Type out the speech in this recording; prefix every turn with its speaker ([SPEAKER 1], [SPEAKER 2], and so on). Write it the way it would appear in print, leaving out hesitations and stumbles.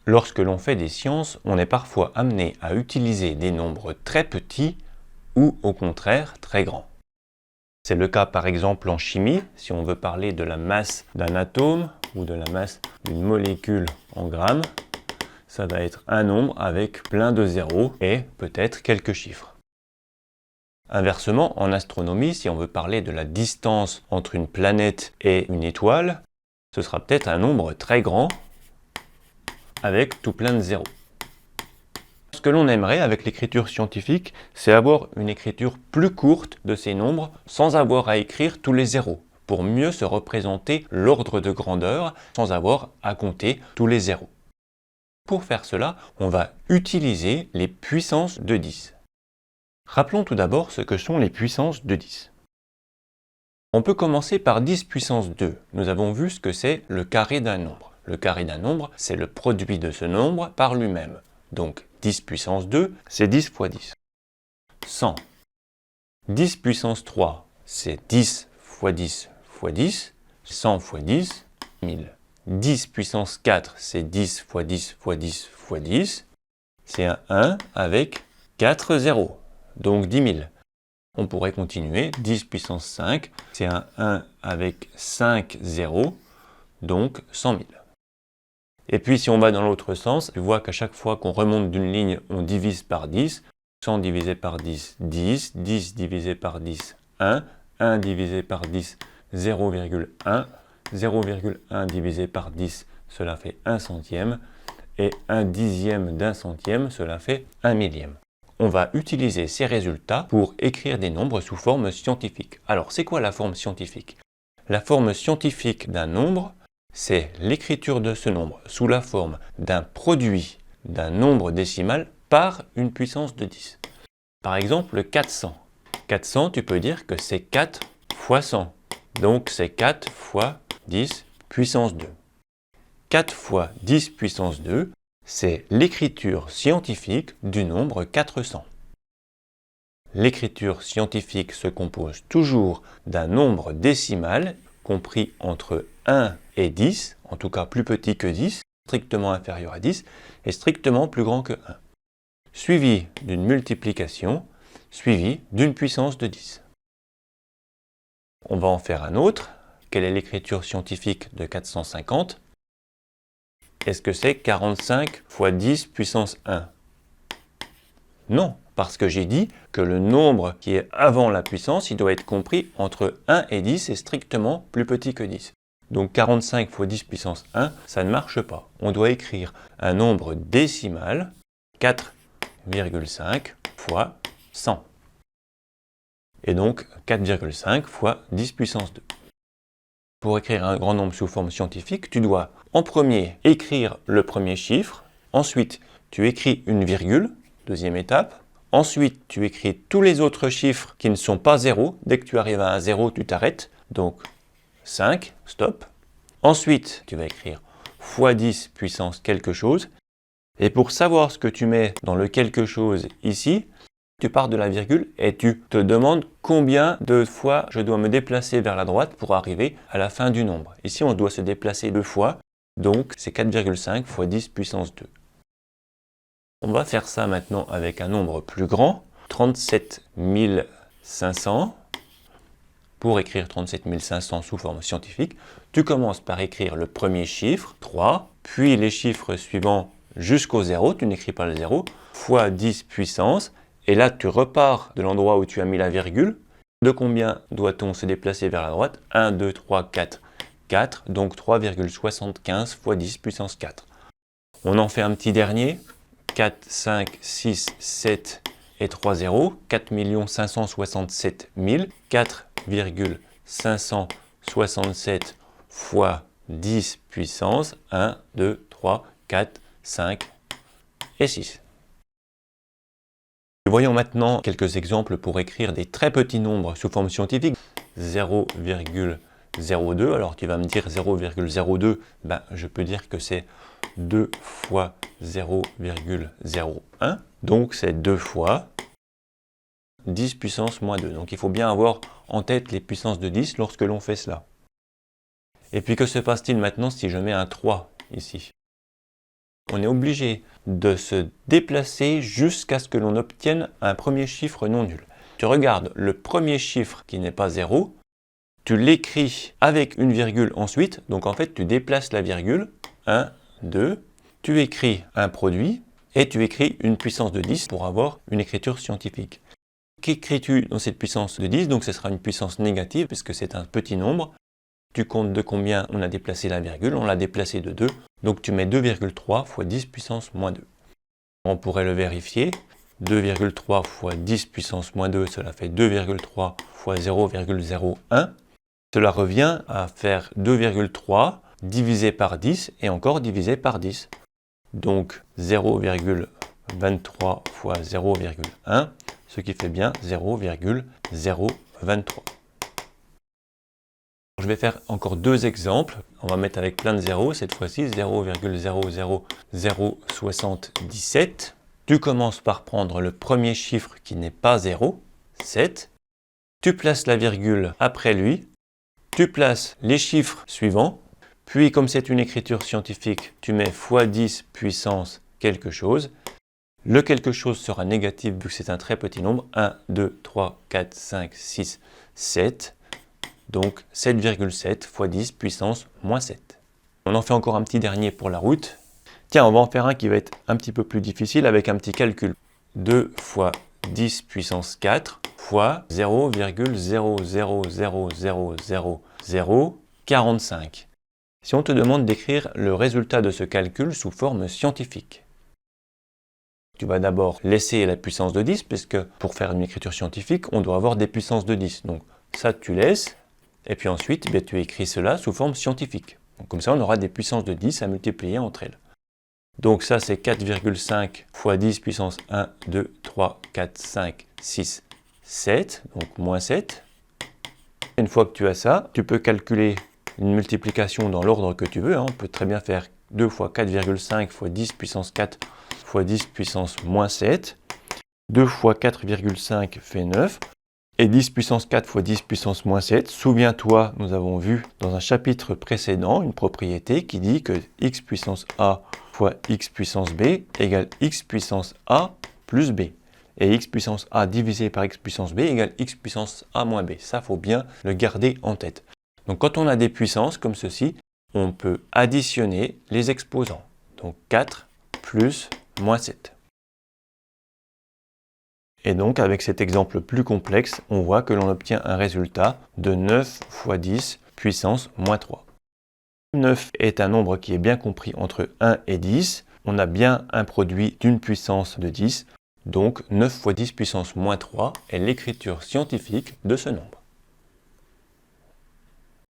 [SPEAKER 1] Lorsque l'on fait des sciences, on est parfois amené à utiliser des nombres très petits ou au contraire très grands. C'est le cas par exemple en chimie, si on veut parler de la masse d'un atome ou de la masse d'une molécule en grammes, ça va être un nombre avec plein de zéros et peut-être quelques chiffres. Inversement, en astronomie, si on veut parler de la distance entre une planète et une étoile, ce sera peut-être un nombre très grand avec tout plein de zéros. Ce que l'on aimerait avec l'écriture scientifique, c'est avoir une écriture plus courte de ces nombres sans avoir à écrire tous les zéros, pour mieux se représenter l'ordre de grandeur sans avoir à compter tous les zéros. Pour faire cela, on va utiliser les puissances de 10. Rappelons tout d'abord ce que sont les puissances de 10. On peut commencer par 10 puissance 2. Nous avons vu ce que c'est le carré d'un nombre. Le carré d'un nombre, c'est le produit de ce nombre par lui-même. Donc 10 puissance 2, c'est 10 fois 10. 100. 10 puissance 3, c'est 10 fois 10 fois 10. 100 fois 10, 1000. 10 puissance 4, c'est 10 fois 10 fois 10 fois 10. C'est un 1 avec 4 zéros, donc 10 000. On pourrait continuer. 10 puissance 5, c'est un 1 avec 5 zéros, donc 100 000. Et puis si on va dans l'autre sens, tu vois qu'à chaque fois qu'on remonte d'une ligne, on divise par 10. 100 divisé par 10, 10. 10 divisé par 10, 1. 1 divisé par 10, 0,1. 0,1 divisé par 10, cela fait 1 centième. Et 1 dixième d'un centième, cela fait 1 millième. On va utiliser ces résultats pour écrire des nombres sous forme scientifique. Alors, c'est quoi la forme scientifique? La forme scientifique d'un nombre, c'est l'écriture de ce nombre sous la forme d'un produit d'un nombre décimal par une puissance de 10. Par exemple, 400. 400, tu peux dire que c'est 4 fois 100. Donc, c'est 4 fois 10 puissance 2. 4 fois 10 puissance 2, c'est l'écriture scientifique du nombre 400. L'écriture scientifique se compose toujours d'un nombre décimal compris entre 1 et 10, en tout cas plus petit que 10, strictement inférieur à 10, et strictement plus grand que 1, suivi d'une multiplication, suivi d'une puissance de 10. On va en faire un autre. Quelle est l'écriture scientifique de 450? Est-ce que c'est 45 fois 10 puissance 1? Non, parce que j'ai dit que le nombre qui est avant la puissance, il doit être compris entre 1 et 10 et strictement plus petit que 10. Donc 45 fois 10 puissance 1, ça ne marche pas. On doit écrire un nombre décimal, 4,5 fois 100. Et donc 4,5 fois 10 puissance 2. Pour écrire un grand nombre sous forme scientifique, tu dois en premier écrire le premier chiffre, ensuite tu écris une virgule, deuxième étape, ensuite tu écris tous les autres chiffres qui ne sont pas 0, dès que tu arrives à un 0 tu t'arrêtes, donc 5, stop. Ensuite tu vas écrire fois 10 puissance quelque chose, et pour savoir ce que tu mets dans le quelque chose ici, tu pars de la virgule et tu te demandes combien de fois je dois me déplacer vers la droite pour arriver à la fin du nombre. Ici, on doit se déplacer 2 fois, donc c'est 4,5 fois 10 puissance 2. On va faire ça maintenant avec un nombre plus grand, 37 500. Pour écrire 37 500 sous forme scientifique, tu commences par écrire le premier chiffre, 3, puis les chiffres suivants jusqu'au 0, tu n'écris pas le 0, fois 10 puissance. Et là, tu repars de l'endroit où tu as mis la virgule. De combien doit-on se déplacer vers la droite? 1, 2, 3, 4. 4, donc 3,75 fois 10 puissance 4. On en fait un petit dernier. 4, 5, 6, 7 et 3 zéros. 4 567 000. 4,567 fois 10 puissance 1, 2, 3, 4, 5 et 6. Voyons maintenant quelques exemples pour écrire des très petits nombres sous forme scientifique. 0,02, alors tu vas me dire 0,02, je peux dire que c'est 2 fois 0,01, donc c'est 2 fois 10 puissance moins 2. Donc il faut bien avoir en tête les puissances de 10 lorsque l'on fait cela. Et puis que se passe-t-il maintenant si je mets un 3 ici? On est obligé de se déplacer jusqu'à ce que l'on obtienne un premier chiffre non nul. Tu regardes le premier chiffre qui n'est pas 0, tu l'écris avec une virgule ensuite, donc en fait tu déplaces la virgule, 1, 2, tu écris un produit et tu écris une puissance de 10 pour avoir une écriture scientifique. Qu'écris-tu dans cette puissance de 10? Donc ce sera une puissance négative puisque c'est un petit nombre. Tu comptes de combien on a déplacé la virgule, on l'a déplacé de 2, donc tu mets 2,3 fois 10 puissance moins 2. On pourrait le vérifier, 2,3 fois 10 puissance moins 2, cela fait 2,3 fois 0,01. Cela revient à faire 2,3 divisé par 10 et encore divisé par 10. Donc 0,23 fois 0,1, ce qui fait bien 0,023. Je vais faire encore deux exemples. On va mettre avec plein de zéros, cette fois-ci 0,00077. Tu commences par prendre le premier chiffre qui n'est pas 0, 7. Tu places la virgule après lui. Tu places les chiffres suivants. Puis, comme c'est une écriture scientifique, tu mets x 10 puissance quelque chose. Le quelque chose sera négatif vu que c'est un très petit nombre. 1, 2, 3, 4, 5, 6, 7. Donc 7,7 fois 10 puissance moins 7. On en fait encore un petit dernier pour la route. Tiens, on va en faire un qui va être un petit peu plus difficile avec un petit calcul. 2 fois 10 puissance 4 fois 0,00000045. Si on te demande d'écrire le résultat de ce calcul sous forme scientifique, tu vas d'abord laisser la puissance de 10, puisque pour faire une écriture scientifique, on doit avoir des puissances de 10. Donc ça, tu laisses, et puis ensuite, tu écris cela sous forme scientifique. Donc, comme ça, on aura des puissances de 10 à multiplier entre elles. Donc ça, c'est 4,5 fois 10 puissance 1, 2, 3, 4, 5, 6, 7, donc moins 7. Une fois que tu as ça, tu peux calculer une multiplication dans l'ordre que tu veux. On peut très bien faire 2 fois 4,5 fois 10 puissance 4 fois 10 puissance moins 7. 2 fois 4,5 fait 9. Et 10 puissance 4 fois 10 puissance moins 7. Souviens-toi, nous avons vu dans un chapitre précédent une propriété qui dit que x puissance a fois x puissance b égale x puissance a plus b. Et x puissance a divisé par x puissance b égale x puissance a moins b. Ça, il faut bien le garder en tête. Donc quand on a des puissances comme ceci, on peut additionner les exposants. Donc 4 plus moins 7. Et donc avec cet exemple plus complexe, on voit que l'on obtient un résultat de 9 fois 10 puissance moins 3. 9 est un nombre qui est bien compris entre 1 et 10. On a bien un produit d'une puissance de 10. Donc 9 fois 10 puissance moins 3 est l'écriture scientifique de ce nombre.